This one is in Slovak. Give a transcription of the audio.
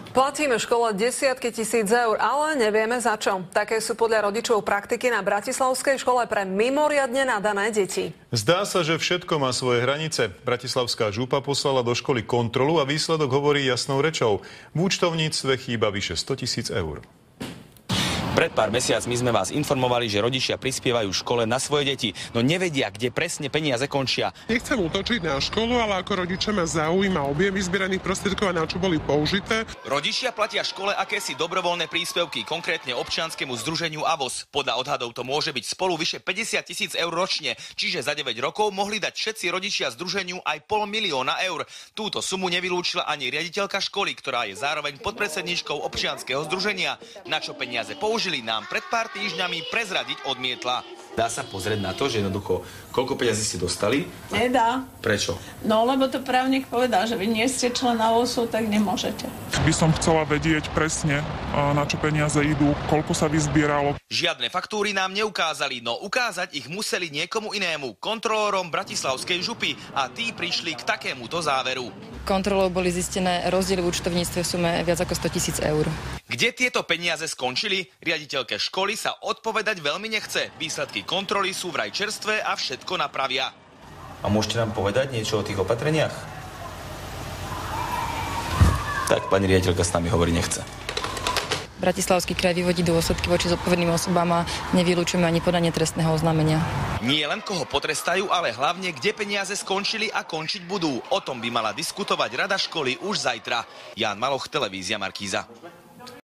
Platíme škole desiatky tisíc eur, ale nevieme za čo. Také sú podľa rodičov praktiky na Bratislavskej škole pre mimoriadne nadané deti. Zdá sa, že všetko má svoje hranice. Bratislavská župa poslala do školy kontrolu a výsledok hovorí jasnou rečou. V účtovníctve chýba vyše 100 000 eur. Pred pár mesiacmi sme vás informovali, že rodičia prispievajú škole na svoje deti, no nevedia, kde presne peniaze končia. Nechcem útočiť na školu, ale ako rodičia ma zaujíma objem vyzbieraných prostriedkov a na čo boli použité. Rodičia platia škole akési dobrovoľné príspevky, konkrétne občianskemu združeniu AVOS. Podľa odhadov to môže byť spolu vyše 50 000 eur ročne, čiže za 9 rokov mohli dať všetci rodičia združeniu aj 500 000 eur. Túto sumu nevylúčila ani riaditeľka školy, ktorá je zároveň podpredsedníčkou občianskeho združenia. Na čo peniaze použili, nám pred pár týždňami prezradiť odmietla. Dá sa pozrieť na to, že jednoducho, koľko peniazí ste dostali? Nedá. Prečo? No, lebo to právnik povedal, že vy nie ste člen AVOSu, tak nemôžete. By som chcela vedieť presne, na čo peniaze idú, koľko sa vyzbieralo. Žiadne faktúry nám neukázali, no ukázať ich museli niekomu inému, kontrolórom Bratislavskej župy, a tí prišli k takémuto záveru. Kontrolou boli zistené rozdiely v účtovníctve v sume viac ako 100 000 eur. Kde tieto peniaze skončili? Riaditeľke školy sa odpovedať veľmi nechce. Výsledky kontroly sú vraj čerstvé a všetko napravia. A môžete nám povedať niečo o tých opatreniach? Tak pani riaditeľka s nami hovorí nechce. Bratislavský kraj vyvodí dôsledky voči zodpovedným osobám a nevylučujeme ani podanie trestného oznámenia. Nie len koho potrestajú, ale hlavne kde peniaze skončili a končiť budú. O tom by mala diskutovať rada školy už zajtra. Ján Maloch, televízia Markíza.